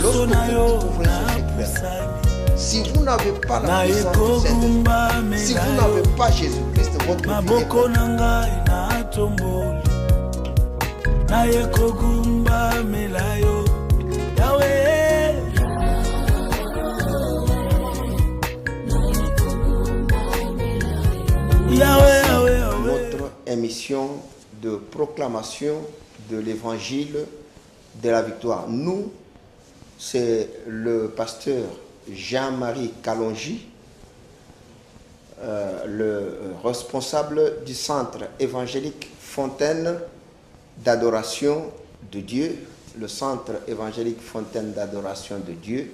lorsque vous ouvrez ce livre, si vous n'avez pas la puissance du Saint-Esprit, si vous n'avez pas Jésus-Christ, votre vie notre émission de proclamation de l'évangile de la victoire. Nous, c'est le pasteur Jean-Marie Kalonji, le responsable du centre évangélique Fontaine d'adoration de Dieu. Le centre évangélique Fontaine d'adoration de Dieu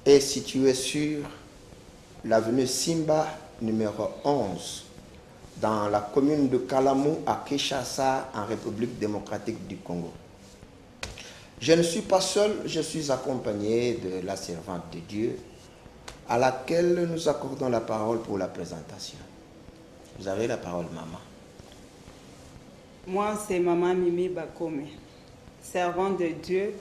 est situé sur l'avenue Simba numéro 11 dans la commune de Kalamou à Kinshasa en République démocratique du Congo. Je ne suis pas seul, je suis accompagné de la servante de Dieu à laquelle nous accordons la parole pour la présentation. Vous avez la parole, maman. Moi, c'est maman Mimi Bakome, servante de Dieu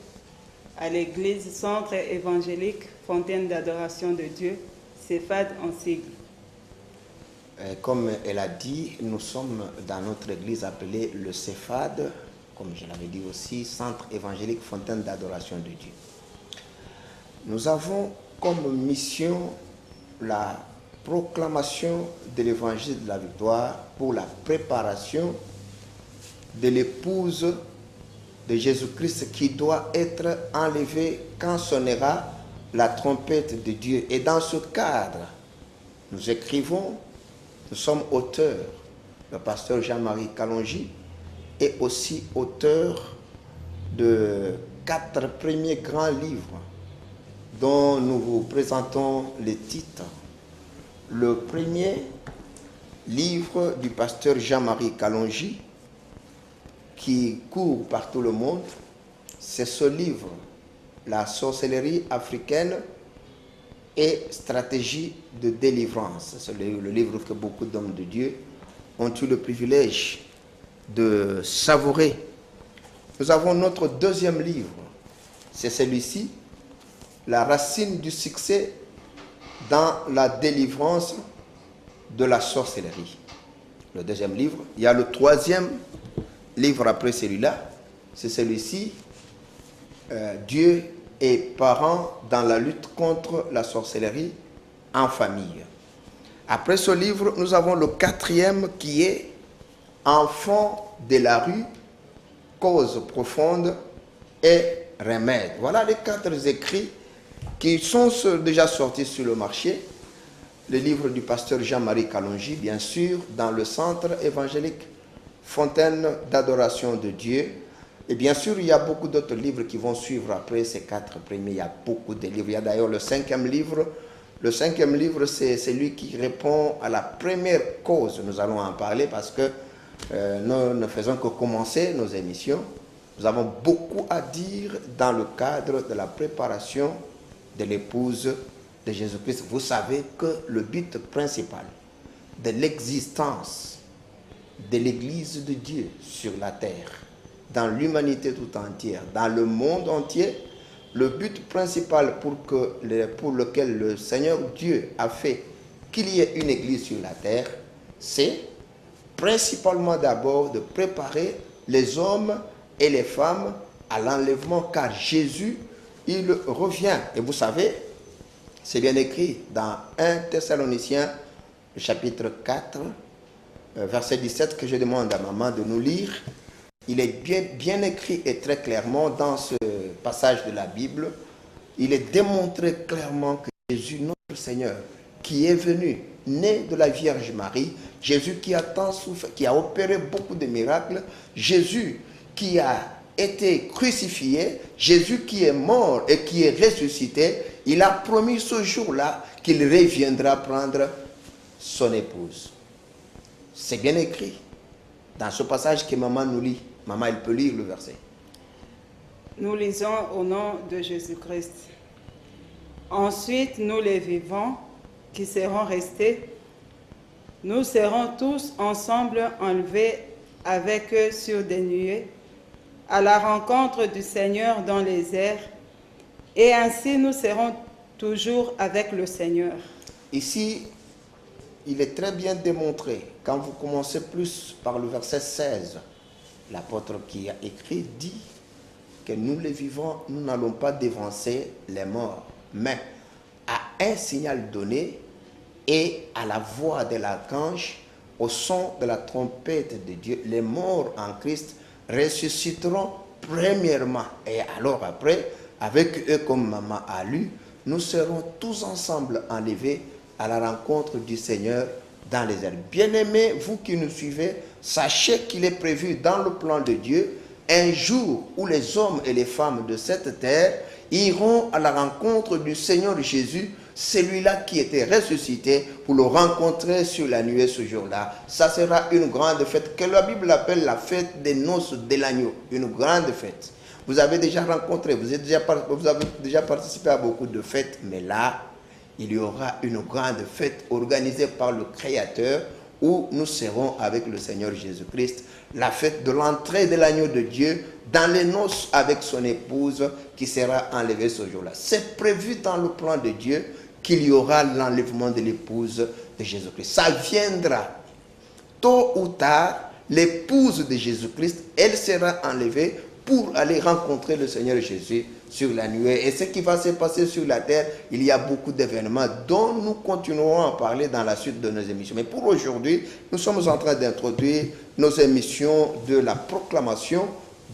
à l'église Centre évangélique Fontaine d'adoration de Dieu, CEFAD en sigle. Comme elle a dit, nous sommes dans notre église appelée le CEFAD, comme je l'avais dit aussi, Centre évangélique Fontaine d'adoration de Dieu. Nous avons comme mission la proclamation de l'évangile de la victoire pour la préparation de l'épouse de Jésus-Christ qui doit être enlevée quand sonnera la trompette de Dieu. Et dans ce cadre, nous écrivons, nous sommes auteurs, le pasteur Jean-Marie Kalonji est aussi auteur de 4 premiers grands livres dont nous vous présentons les titres. Le premier livre du pasteur Jean-Marie Kalonji qui court par tout le monde, c'est ce livre, La sorcellerie africaine et stratégie de délivrance. C'est le livre que beaucoup d'hommes de Dieu ont eu le privilège de savourer. Nous avons notre deuxième livre, c'est celui-ci, La racine du succès dans la délivrance de la sorcellerie. Le deuxième livre. Il y a le troisième livre après celui-là, c'est celui-ci, Dieu et parents dans la lutte contre la sorcellerie en famille. Après ce livre, nous avons le quatrième qui est Enfants de la rue, cause profonde et remède. Voilà les 4 écrits qui sont déjà sortis sur le marché. Le livre du pasteur Jean-Marie Kalonji, bien sûr, dans le centre évangélique Fontaine d'adoration de Dieu. Et bien sûr, il y a beaucoup d'autres livres qui vont suivre après ces 4 premiers. Il y a beaucoup de livres. Il y a d'ailleurs le 5e livre. Le 5e livre, c'est celui qui répond à la première cause. Nous allons en parler parce que nous ne faisons que commencer nos émissions. Nous avons beaucoup à dire dans le cadre de la préparation de l'épouse de Jésus-Christ. Vous savez que le but principal de l'existence de l'Église de Dieu sur la terre, dans l'humanité tout entière, dans le monde entier, le but principal pour lequel le Seigneur Dieu a fait qu'il y ait une Église sur la terre, c'est principalement d'abord de préparer les hommes et les femmes à l'enlèvement, car Jésus, il revient. Et vous savez, c'est bien écrit dans 1 Thessaloniciens, chapitre 4, verset 17, que je demande à maman de nous lire. Il est bien écrit et très clairement dans ce passage de la Bible, il est démontré clairement que Jésus, notre Seigneur, qui est venu, né de la Vierge Marie, Jésus qui a tant souffert, qui a opéré beaucoup de miracles, Jésus qui a été crucifié, Jésus qui est mort et qui est ressuscité, il a promis ce jour-là qu'il reviendra prendre son épouse. C'est bien écrit dans ce passage que maman nous lit. Maman, elle peut lire le verset. Nous lisons au nom de Jésus-Christ. Ensuite, nous les vivants qui serons restés, nous serons tous ensemble enlevés avec eux sur des nuées à la rencontre du Seigneur dans les airs, Et ainsi nous serons toujours avec le Seigneur. Ici, il est très bien démontré, quand vous commencez plus par le verset 16, l'apôtre qui a écrit dit que nous les vivants, nous n'allons pas dévancer les morts, mais à un signal donné et à la voix de l'archange, au son de la trompette de Dieu, les morts en Christ ressusciteront premièrement. Et alors après, avec eux, comme maman a lu, nous serons tous ensemble enlevés à la rencontre du Seigneur dans les airs. Bien-aimés, vous qui nous suivez, sachez qu'il est prévu dans le plan de Dieu un jour où les hommes et les femmes de cette terre iront à la rencontre du Seigneur Jésus, celui-là qui était ressuscité, pour le rencontrer sur la nuée ce jour-là. Ça sera une grande fête que la Bible appelle la fête des noces de l'agneau. Une grande fête. Vous avez déjà rencontré, vous avez déjà participé à beaucoup de fêtes, mais là, il y aura une grande fête organisée par le Créateur où nous serons avec le Seigneur Jésus-Christ. La fête de l'entrée de l'agneau de Dieu dans les noces avec son épouse qui sera enlevée ce jour-là. C'est prévu dans le plan de Dieu qu'il y aura l'enlèvement de l'épouse de Jésus-Christ. Ça viendra. Tôt ou tard, l'épouse de Jésus-Christ, elle sera enlevée pour aller rencontrer le Seigneur Jésus sur la nuée. Et ce qui va se passer sur la terre, il y a beaucoup d'événements dont nous continuerons à parler dans la suite de nos émissions. Mais pour aujourd'hui, nous sommes en train d'introduire nos émissions de la proclamation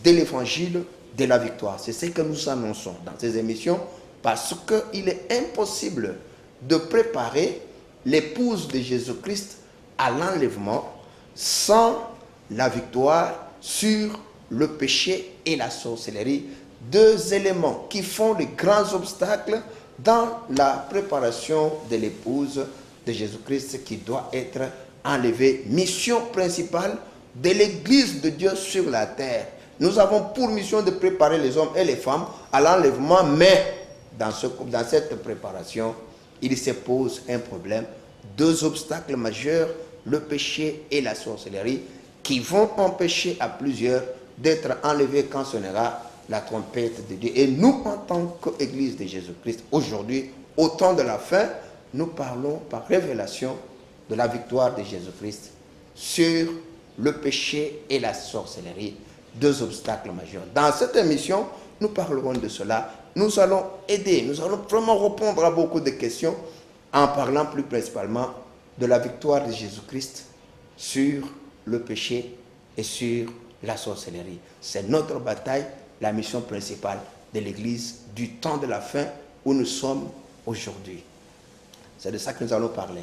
de l'évangile de la victoire. C'est ce que nous annonçons dans ces émissions parce qu'il est impossible de préparer l'épouse de Jésus-Christ à l'enlèvement sans la victoire sur le péché et la sorcellerie, deux éléments qui font les grands obstacles dans la préparation de l'épouse de Jésus-Christ qui doit être enlevée. Mission principale de l'Église de Dieu sur la terre. Nous avons pour mission de préparer les hommes et les femmes à l'enlèvement, mais dans cette préparation, il se pose un problème, deux obstacles majeurs, le péché et la sorcellerie, qui vont empêcher à plusieurs d'être enlevés quand sonnera la trompette de Dieu. Et nous, en tant qu'Église de Jésus-Christ, aujourd'hui, au temps de la fin, nous parlons par révélation de la victoire de Jésus-Christ sur le péché et la sorcellerie, deux obstacles majeurs. Dans cette émission, nous parlerons de cela. Nous allons aider, nous allons vraiment répondre à beaucoup de questions en parlant plus principalement de la victoire de Jésus-Christ sur le péché et sur la sorcellerie. C'est notre bataille, la mission principale de l'Église du temps de la fin où nous sommes aujourd'hui. C'est de ça que nous allons parler.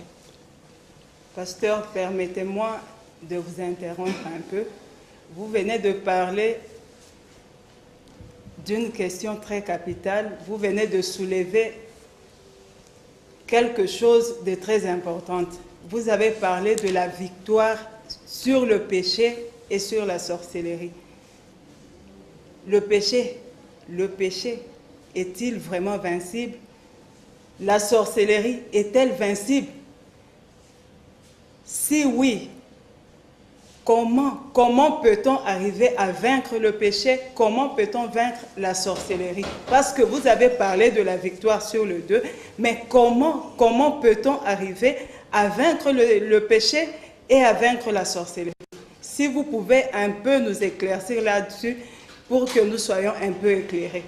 Pasteur, permettez-moi de vous interrompre un peu. Vous venez de parler d'une question très capitale. Vous venez de soulever quelque chose de très important. Vous avez parlé de la victoire sur le péché et sur la sorcellerie. Le péché est-il vraiment invincible? La sorcellerie est-elle invincible? Si oui, comment peut-on arriver à vaincre le péché? Comment peut-on vaincre la sorcellerie? Parce que vous avez parlé de la victoire sur le 2, mais comment peut-on arriver à vaincre le péché et à vaincre la sorcellerie? Si vous pouvez un peu nous éclaircir là-dessus pour que nous soyons un peu éclairés.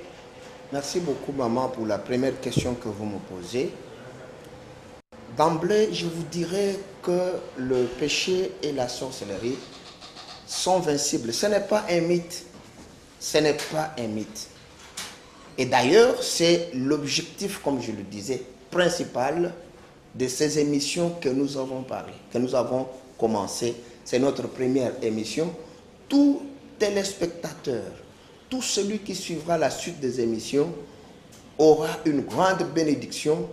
Merci beaucoup, maman, pour la première question que vous me posez. D'emblée, je vous dirais que le péché et la sorcellerie sont invincibles. Ce n'est pas un mythe. Ce n'est pas un mythe. Et d'ailleurs, c'est l'objectif, comme je le disais, principal de ces émissions que nous avons parlé, que nous avons commencé. C'est notre première émission. Tout téléspectateur, tout celui qui suivra la suite des émissions aura une grande bénédiction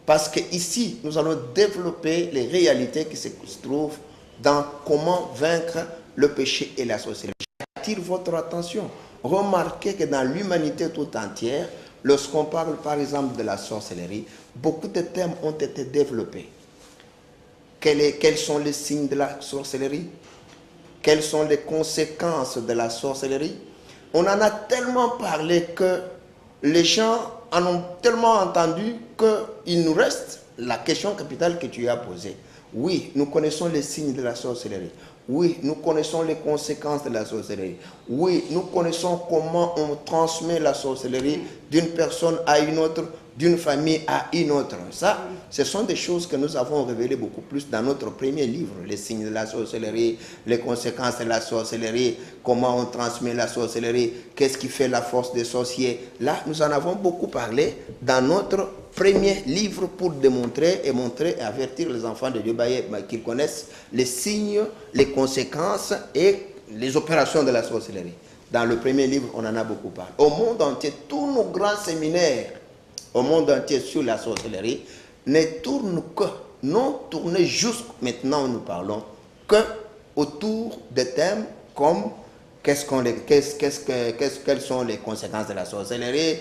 parce qu'ici, nous allons développer les réalités qui se trouvent dans comment vaincre le péché et la sorcellerie. J'attire votre attention. Remarquez que dans l'humanité tout entière, lorsqu'on parle par exemple de la sorcellerie, beaucoup de thèmes ont été développés. Quels sont les signes de la sorcellerie? Quelles sont les conséquences de la sorcellerie? On en a tellement parlé que les gens en ont tellement entendu qu'il nous reste la question capitale que tu as posée. Oui, nous connaissons les signes de la sorcellerie. Oui, nous connaissons les conséquences de la sorcellerie. Oui, nous connaissons comment on transmet la sorcellerie d'une personne à une autre, d'une famille à une autre. Ça, ce sont des choses que nous avons révélées beaucoup plus dans notre premier livre, les signes de la sorcellerie, les conséquences de la sorcellerie, comment on transmet la sorcellerie, qu'est-ce qui fait la force des sorciers. Là, nous en avons beaucoup parlé dans notre premier livre pour démontrer et montrer et avertir les enfants de Dieu qu'ils connaissent les signes, les conséquences et les opérations de la sorcellerie. Dans le premier livre, on en a beaucoup parlé. Au monde entier, tous nos grands séminaires au monde entier sur la sorcellerie ne tournent que, non tournés jusqu'à maintenant où nous parlons, que autour de thèmes comme quelles sont les conséquences de la sorcellerie,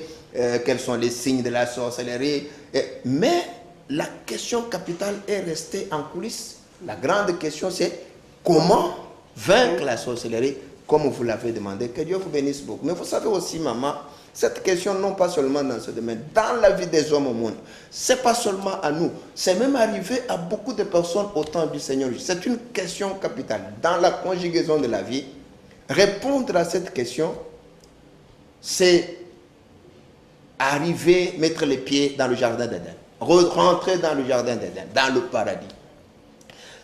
quels sont les signes de la sorcellerie. Mais la question capitale est restée en coulisses. La grande question, c'est comment vaincre la sorcellerie, comme vous l'avez demandé. Que Dieu vous bénisse beaucoup. Mais vous savez aussi, maman, cette question, non pas seulement dans ce domaine, dans la vie des hommes au monde, c'est pas seulement à nous, c'est même arrivé à beaucoup de personnes au temps du Seigneur. C'est une question capitale. Dans la conjugaison de la vie, répondre à cette question, c'est arriver, mettre les pieds dans le jardin d'Éden, rentrer dans le jardin d'Éden, dans le paradis.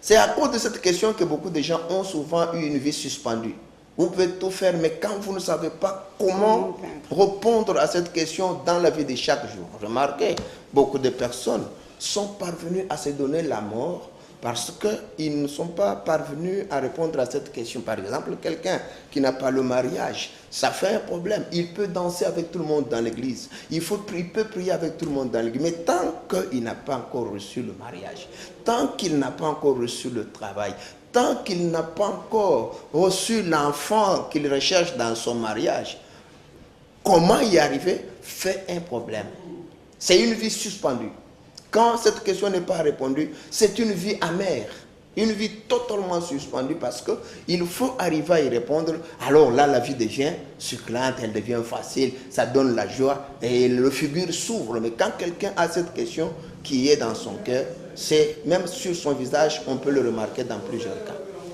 C'est à cause de cette question que beaucoup de gens ont souvent eu une vie suspendue. Vous pouvez tout faire, mais quand vous ne savez pas comment répondre à cette question dans la vie de chaque jour. Remarquez, beaucoup de personnes sont parvenues à se donner la mort parce qu'ils ne sont pas parvenus à répondre à cette question. Par exemple, quelqu'un qui n'a pas le mariage, ça fait un problème. Il peut danser avec tout le monde dans l'église. Il peut prier avec tout le monde dans l'église. Mais tant qu'il n'a pas encore reçu le mariage, tant qu'il n'a pas encore reçu le travail, tant qu'il n'a pas encore reçu l'enfant qu'il recherche dans son mariage, comment y arriver fait un problème. C'est une vie suspendue. Quand cette question n'est pas répondue, c'est une vie amère, une vie totalement suspendue parce qu'il faut arriver à y répondre. Alors là, la vie devient succulente, elle devient facile, ça donne la joie et le figure s'ouvre. Mais quand quelqu'un a cette question qui est dans son cœur, c'est même sur son visage, on peut le remarquer dans plusieurs cas.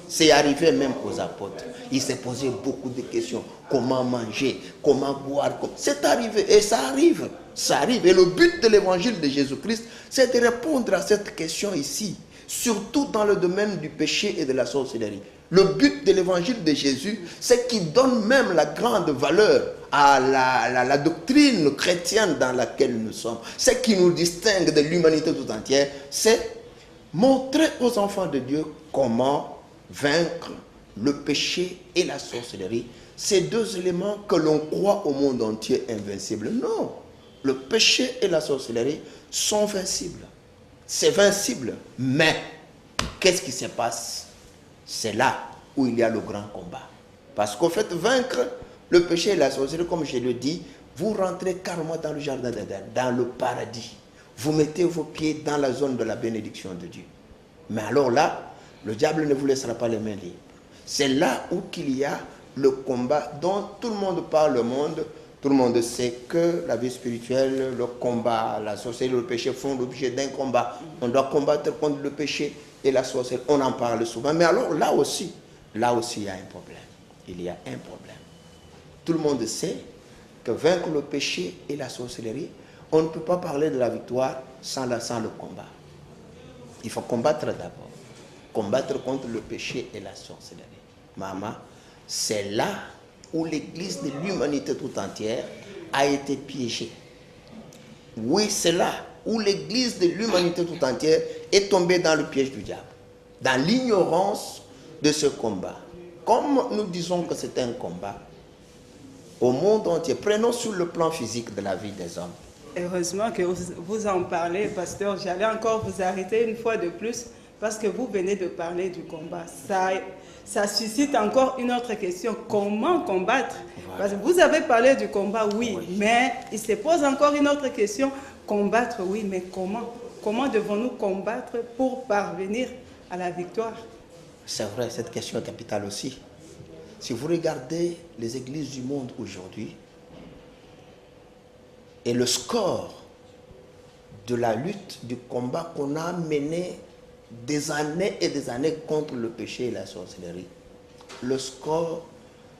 C'est arrivé même aux apôtres. Ils se posaient beaucoup de questions. Comment manger? Comment boire? C'est arrivé et ça arrive. Ça arrive. Et le but de l'évangile de Jésus-Christ, c'est de répondre à cette question ici. Surtout dans le domaine du péché et de la sorcellerie. Le but de l'évangile de Jésus, c'est qu'il donne même la grande valeur à la doctrine chrétienne dans laquelle nous sommes. Ce qui nous distingue de l'humanité tout entière, c'est montrer aux enfants de Dieu comment vaincre le péché et la sorcellerie. Ces deux éléments que l'on croit au monde entier invincibles. Non, le péché et la sorcellerie sont vincibles. C'est vincible. Mais, qu'est-ce qui se passe? C'est là où il y a le grand combat. Parce qu'au fait, vaincre le péché et la sorcellerie, comme je le dis, vous rentrez carrément dans le jardin d'Éden, dans le paradis. Vous mettez vos pieds dans la zone de la bénédiction de Dieu. Mais alors là, le diable ne vous laissera pas les mains libres. C'est là où il y a le combat dont tout le monde parle au monde. Tout le monde sait que la vie spirituelle, le combat, la sorcellerie, le péché font l'objet d'un combat. On doit combattre contre le péché et la sorcellerie. On en parle souvent. Mais alors là aussi, il y a un problème. Il y a un problème. Tout le monde sait que vaincre le péché et la sorcellerie, on ne peut pas parler de la victoire sans le combat. Il faut combattre d'abord. Combattre contre le péché et la sorcellerie. Maman, c'est là où l'église de l'humanité tout entière a été piégée. Oui, c'est là où l'église de l'humanité tout entière est tombée dans le piège du diable. Dans l'ignorance de ce combat. Comme nous disons que c'est un combat, au monde entier, prenons sur le plan physique de la vie des hommes. Heureusement que vous en parlez, pasteur. J'allais encore vous arrêter une fois de plus parce que vous venez de parler du combat. Ça suscite encore une autre question. Comment combattre? Voilà. Parce que vous avez parlé du combat, oui, mais il se pose encore une autre question. Combattre, oui, mais comment? Comment devons-nous combattre pour parvenir à la victoire? C'est vrai, cette question est capitale aussi. Si vous regardez les églises du monde aujourd'hui, est le score de la lutte, du combat qu'on a mené des années et des années contre le péché et la sorcellerie. Le score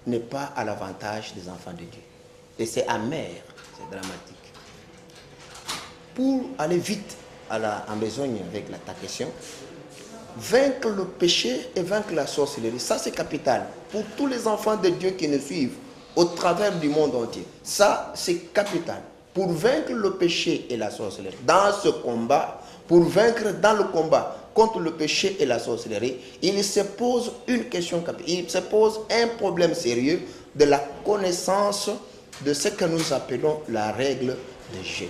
n'est pas à l'avantage des enfants de Dieu. Et c'est amer, c'est dramatique. Pour aller vite en besogne avec ta question, vaincre le péché et vaincre la sorcellerie, ça c'est capital. Pour tous les enfants de Dieu qui nous suivent au travers du monde entier, ça c'est capital. Pour vaincre le péché et la sorcellerie, dans ce combat, pour vaincre dans le combat contre le péché et la sorcellerie, il se pose une question capitale. Il se pose un problème sérieux de la connaissance de ce que nous appelons la règle de jeu.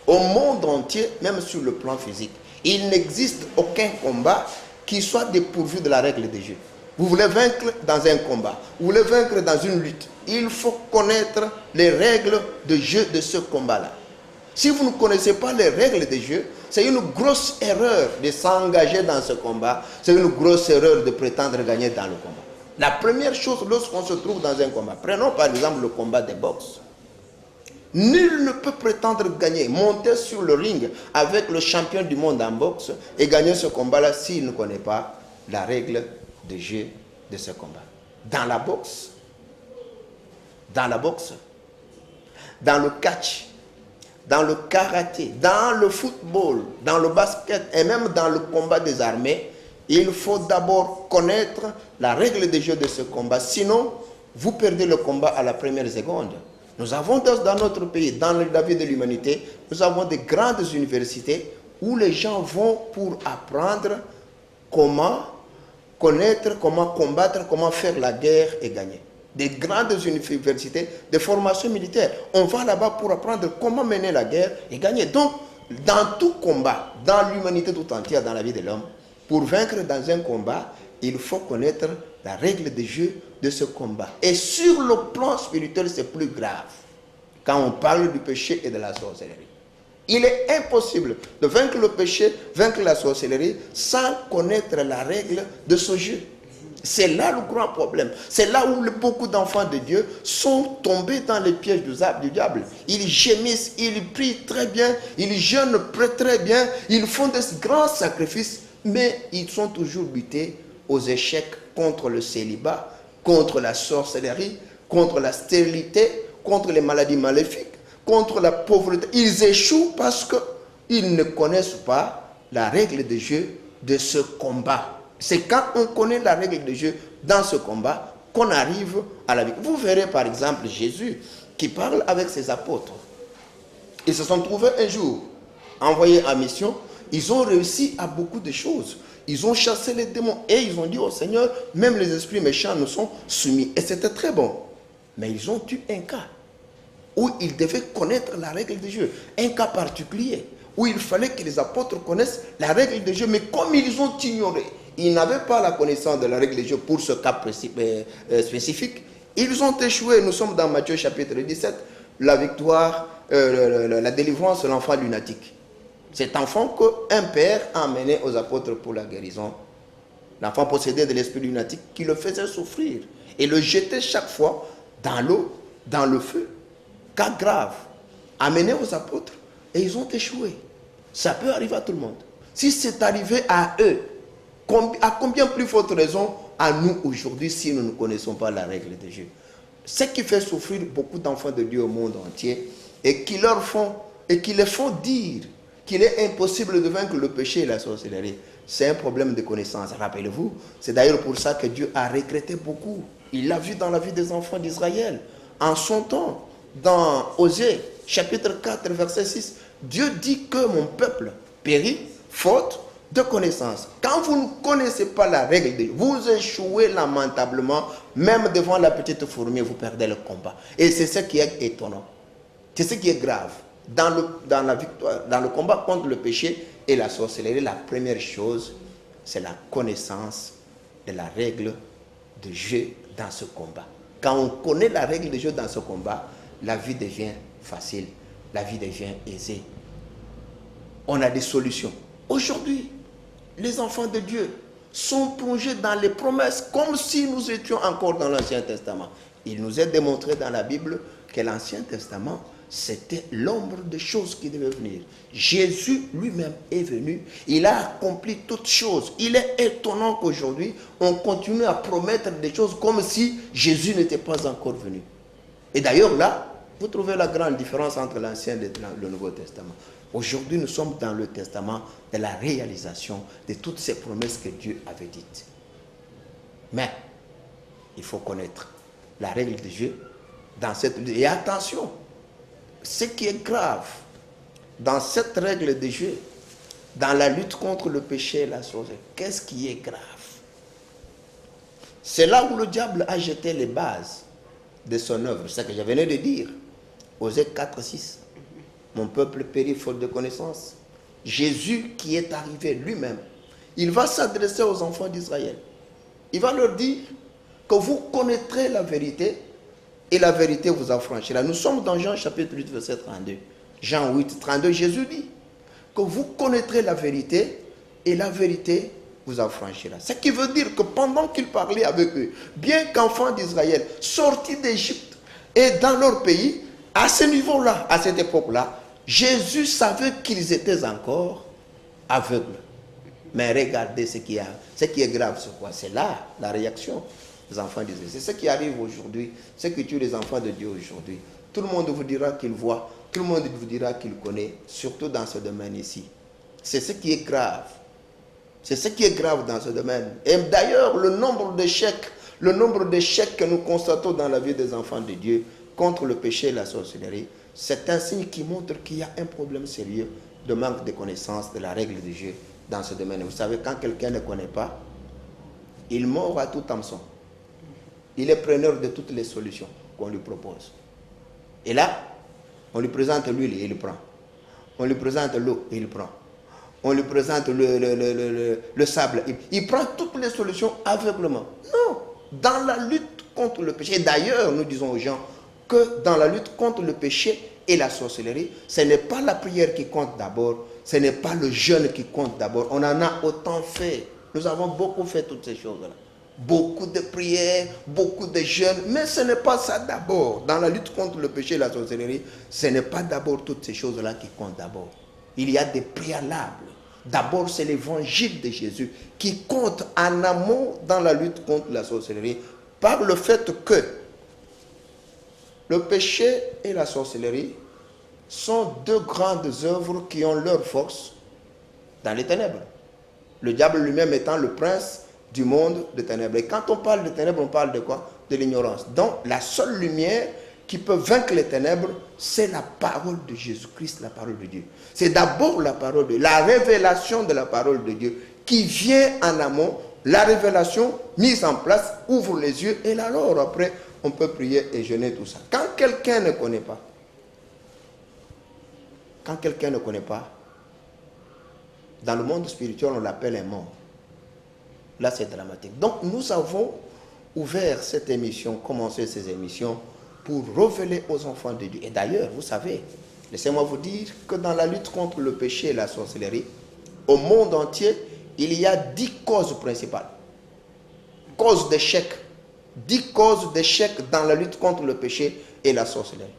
Au monde entier, même sur le plan physique, il n'existe aucun combat qui soit dépourvu de la règle de jeu. Vous voulez vaincre dans un combat, vous voulez vaincre dans une lutte, il faut connaître les règles de jeu de ce combat-là. Si vous ne connaissez pas les règles de jeu, c'est une grosse erreur de s'engager dans ce combat, c'est une grosse erreur de prétendre gagner dans le combat. La première chose lorsqu'on se trouve dans un combat, prenons par exemple le combat de boxe. Nul ne peut prétendre gagner, monter sur le ring avec le champion du monde en boxe et gagner ce combat-là s'il ne connaît pas la règle de jeu de ce combat. Dans la boxe, dans le catch, dans le karaté, dans le football, dans le basket et même dans le combat des armées, il faut d'abord connaître la règle de jeu de ce combat. Sinon, vous perdez le combat à la première seconde. Nous avons dans notre pays, dans la vie de l'humanité, nous avons des grandes universités où les gens vont pour apprendre comment connaître, comment combattre, comment faire la guerre et gagner. Des grandes universités de formation militaire. On va là-bas pour apprendre comment mener la guerre et gagner. Donc, dans tout combat, dans l'humanité tout entière, dans la vie de l'homme, pour vaincre dans un combat, il faut connaître la règle de jeu de ce combat. Et sur le plan spirituel, c'est plus grave. Quand on parle du péché et de la sorcellerie. Il est impossible de vaincre le péché, vaincre la sorcellerie, sans connaître la règle de ce jeu. C'est là le grand problème. C'est là où beaucoup d'enfants de Dieu sont tombés dans les pièges du diable. Ils gémissent, ils prient très bien, ils jeûnent très bien, ils font des grands sacrifices, mais ils sont toujours butés aux échecs contre le célibat, contre la sorcellerie, contre la stérilité, contre les maladies maléfiques, contre la pauvreté. Ils échouent parce qu'ils ne connaissent pas la règle de jeu de ce combat. C'est quand on connaît la règle de jeu dans ce combat qu'on arrive à la victoire. Vous verrez par exemple Jésus qui parle avec ses apôtres. Ils se sont trouvés un jour envoyés en mission. Ils ont réussi à beaucoup de choses. Ils ont chassé les démons et ils ont dit au Seigneur, même les esprits méchants nous sont soumis. Et c'était très bon. Mais ils ont eu un cas où ils devaient connaître la règle du jeu. Un cas particulier où il fallait que les apôtres connaissent la règle du jeu. Mais comme ils ont ignoré, ils n'avaient pas la connaissance de la règle du jeu pour ce cas spécifique, ils ont échoué. Nous sommes dans Matthieu chapitre 17, la victoire, la délivrance de l'enfant lunatique. Cet enfant qu'un père a amené aux apôtres pour la guérison. L'enfant possédé de l'esprit lunatique qui le faisait souffrir et le jetait chaque fois dans l'eau, dans le feu. Cas grave, amené aux apôtres et ils ont échoué. Ça peut arriver à tout le monde. Si c'est arrivé à eux, à combien plus forte raison à nous aujourd'hui si nous ne connaissons pas la règle de jeu? Ce qui fait souffrir beaucoup d'enfants de Dieu au monde entier et qui les font dire qu'il est impossible de vaincre le péché et la sorcellerie, c'est un problème de connaissance. Rappelez-vous, c'est d'ailleurs pour ça que Dieu a regretté beaucoup. Il l'a vu dans la vie des enfants d'Israël. En son temps, dans Osée, chapitre 4, verset 6, Dieu dit que mon peuple périt faute de connaissance. Quand vous ne connaissez pas la règle de Dieu, vous échouez lamentablement, même devant la petite fourmi, vous perdez le combat. Et c'est ce qui est étonnant. C'est ce qui est grave. Dans la victoire, dans le combat contre le péché et la sorcellerie, la première chose, c'est la connaissance de la règle de jeu dans ce combat. Quand on connaît la règle de jeu dans ce combat, la vie devient facile, la vie devient aisée. On a des solutions. Aujourd'hui, les enfants de Dieu sont plongés dans les promesses comme si nous étions encore dans l'Ancien Testament. Il nous est démontré dans la Bible que l'Ancien Testament c'était l'ombre des choses qui devaient venir. Jésus lui-même est venu, il a accompli toutes choses. Il est étonnant qu'aujourd'hui, on continue à promettre des choses comme si Jésus n'était pas encore venu. Et d'ailleurs là, vous trouvez la grande différence entre l'Ancien et le Nouveau Testament. Aujourd'hui, nous sommes dans le testament de la réalisation de toutes ces promesses que Dieu avait dites. Mais, il faut connaître la règle de Dieu dans cette... Et attention, ce qui est grave dans cette règle de Dieu, dans la lutte contre le péché et la sorcellerie, qu'est-ce qui est grave? C'est là où le diable a jeté les bases de son œuvre. C'est ce que je venais de dire. Osée 4, 6. Mon peuple périt faute de connaissance. Jésus qui est arrivé lui-même, il va s'adresser aux enfants d'Israël. Il va leur dire que vous connaîtrez la vérité et la vérité vous affranchira. Nous sommes dans Jean chapitre 8, verset 32. Jean 8, 32, Jésus dit que vous connaîtrez la vérité et la vérité vous affranchira. Ce qui veut dire que pendant qu'il parlait avec eux, bien qu'enfants d'Israël, sortis d'Égypte et dans leur pays, à ce niveau-là, à cette époque-là, Jésus savait qu'ils étaient encore aveugles. Mais regardez ce qui est grave, c'est quoi? C'est là la réaction des enfants d'Israël. C'est ce qui arrive aujourd'hui, ce qui tue les enfants de Dieu aujourd'hui. Tout le monde vous dira qu'il voit, tout le monde vous dira qu'il connaît, surtout dans ce domaine ici. C'est ce qui est grave. C'est ce qui est grave dans ce domaine. Et d'ailleurs, le nombre d'échecs que nous constatons dans la vie des enfants de Dieu contre le péché et la sorcellerie, c'est un signe qui montre qu'il y a un problème sérieux de manque de connaissance de la règle de Dieu dans ce domaine. Vous savez, quand quelqu'un ne connaît pas, il mord à tout hameçon. Il est preneur de toutes les solutions qu'on lui propose. Et là, on lui présente l'huile et il prend. On lui présente l'eau et il prend. On lui présente le sable. Il prend toutes les solutions aveuglement. Non, dans la lutte contre le péché. D'ailleurs, nous disons aux gens que dans la lutte contre le péché et la sorcellerie, ce n'est pas la prière qui compte d'abord, ce n'est pas le jeûne qui compte d'abord. On en a autant fait. Nous avons beaucoup fait toutes ces choses-là. Beaucoup de prières, beaucoup de jeûnes, mais ce n'est pas ça d'abord. Dans la lutte contre le péché et la sorcellerie, ce n'est pas d'abord toutes ces choses-là qui comptent d'abord. Il y a des préalables. D'abord, c'est l'évangile de Jésus qui compte en amont dans la lutte contre la sorcellerie par le fait que le péché et la sorcellerie sont deux grandes œuvres qui ont leur force dans les ténèbres. Le diable lui-même étant le prince du monde de ténèbres. Et quand on parle de ténèbres, on parle de quoi? De l'ignorance. Donc, la seule lumière qui peut vaincre les ténèbres, c'est la parole de Jésus-Christ, la parole de Dieu. C'est d'abord la parole de Dieu, la révélation de la parole de Dieu qui vient en amont, la révélation mise en place, ouvre les yeux et alors après, on peut prier et jeûner tout ça. Quand quelqu'un ne connaît pas, dans le monde spirituel, on l'appelle un mort. Là, c'est dramatique. Donc, nous avons ouvert cette émission, commencé ces émissions pour révéler aux enfants de Dieu. Et d'ailleurs, vous savez, laissez-moi vous dire que dans la lutte contre le péché et la sorcellerie, au monde entier, il y a 10 causes principales. Causes d'échec. 10 causes d'échec dans la lutte contre le péché et la sorcellerie.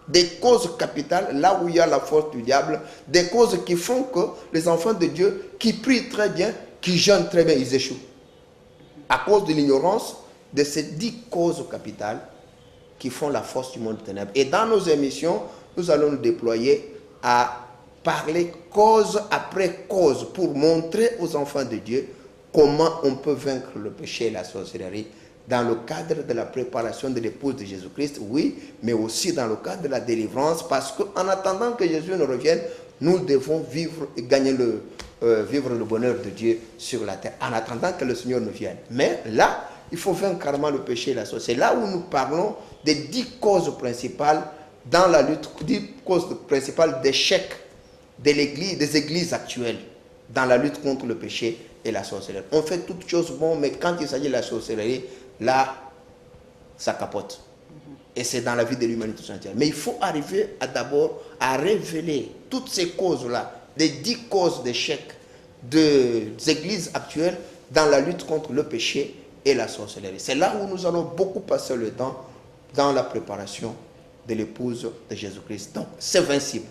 Des causes capitales, là où il y a la force du diable, des causes qui font que les enfants de Dieu, qui prient très bien, qui jeûnent très bien, ils échouent. À cause de l'ignorance de ces 10 causes capitales qui font la force du monde ténèbre. Et dans nos émissions, nous allons nous déployer à parler cause après cause pour montrer aux enfants de Dieu comment on peut vaincre le péché et la sorcellerie dans le cadre de la préparation de l'épouse de Jésus-Christ, oui, mais aussi dans le cadre de la délivrance, parce qu'en attendant que Jésus ne revienne, nous devons vivre et gagner vivre le bonheur de Dieu sur la terre, en attendant que le Seigneur ne vienne. Mais là, il faut vaincre carrément le péché et la sorcellerie. C'est là où nous parlons des 10 causes principales dans la lutte, 10 causes principales d'échec des églises actuelles dans la lutte contre le péché et la sorcellerie. On fait toutes choses bonnes, mais quand il s'agit de la sorcellerie, là, ça capote. Et c'est dans la vie de l'humanité entière. Mais il faut arriver d'abord à révéler toutes ces causes-là, des 10 causes d'échec des églises actuelles dans la lutte contre le péché et la sorcellerie. C'est là où nous allons beaucoup passer le temps dans la préparation de l'épouse de Jésus-Christ. Donc, c'est vincible.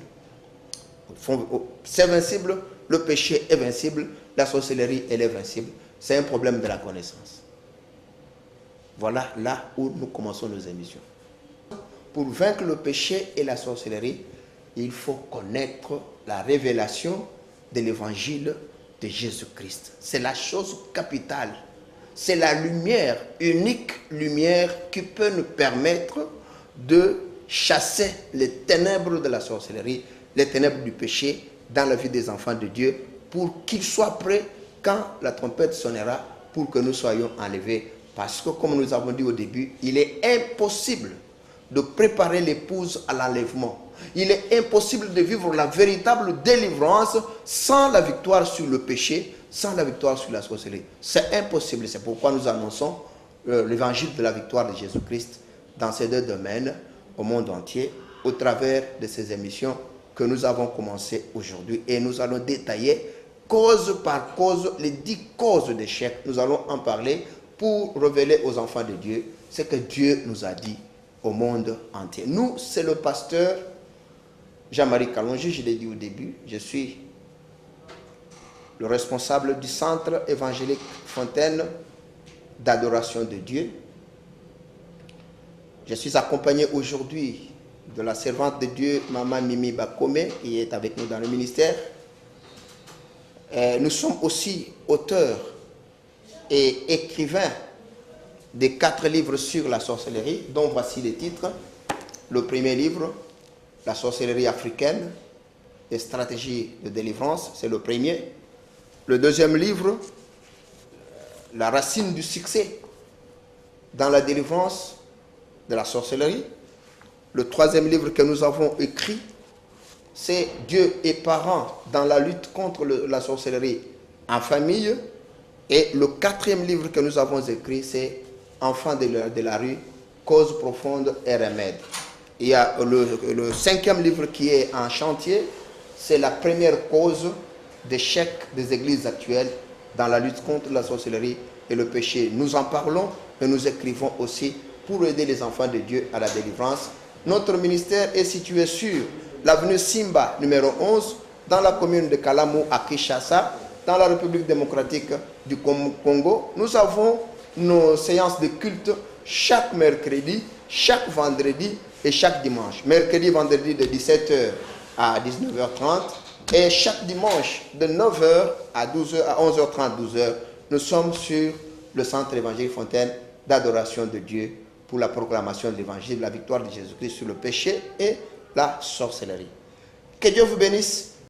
C'est vincible, le péché est vincible, la sorcellerie, elle est vincible. C'est un problème de la connaissance. Voilà là où nous commençons nos émissions. Pour vaincre le péché et la sorcellerie, il faut connaître la révélation de l'évangile de Jésus-Christ. C'est la chose capitale. C'est la lumière, unique lumière qui peut nous permettre de chasser les ténèbres de la sorcellerie, les ténèbres du péché dans la vie des enfants de Dieu pour qu'ils soient prêts quand la trompette sonnera pour que nous soyons enlevés. Parce que comme nous avons dit au début, il est impossible de préparer l'épouse à l'enlèvement. Il est impossible de vivre la véritable délivrance sans la victoire sur le péché, sans la victoire sur la sorcellerie. C'est impossible. C'est pourquoi nous annonçons l'évangile de la victoire de Jésus-Christ dans ces deux domaines au monde entier, au travers de ces émissions que nous avons commencées aujourd'hui. Et nous allons détailler cause par cause les 10 causes d'échec. Nous allons en parler pour révéler aux enfants de Dieu ce que Dieu nous a dit au monde entier. Nous, c'est le pasteur Jean-Marie Kalonji, je l'ai dit au début, je suis le responsable du centre évangélique Fontaine d'adoration de Dieu. Je suis accompagné aujourd'hui de la servante de Dieu, Maman Mimi Bakome, qui est avec nous dans le ministère. Nous sommes aussi auteurs et écrivains des 4 livres sur la sorcellerie, dont voici les titres. Le premier livre, La sorcellerie africaine, des stratégies de délivrance, c'est le premier. Le deuxième livre, La racine du succès dans la délivrance de la sorcellerie. Le troisième livre que nous avons écrit, c'est Dieu et parents dans la lutte contre la sorcellerie en famille. Et le 4e livre que nous avons écrit, c'est Enfants de la rue, cause profonde et remède. Il y a le 5e livre qui est en chantier, c'est la première cause d'échec des églises actuelles dans la lutte contre la sorcellerie et le péché. Nous en parlons et nous écrivons aussi pour aider les enfants de Dieu à la délivrance. Notre ministère est situé sur l'avenue Simba, numéro 11, dans la commune de Kalamu à Kinshasa, dans la République démocratique du Congo. Nous avons nos séances de culte chaque mercredi, chaque vendredi et chaque dimanche. Mercredi, vendredi de 17h à 19h30 et chaque dimanche de 9h à 11h30, 12h. Nous sommes sur le centre évangélique Fontaine d'adoration de Dieu pour la proclamation de l'évangile, la victoire de Jésus-Christ sur le péché et la sorcellerie. Que Dieu vous bénisse.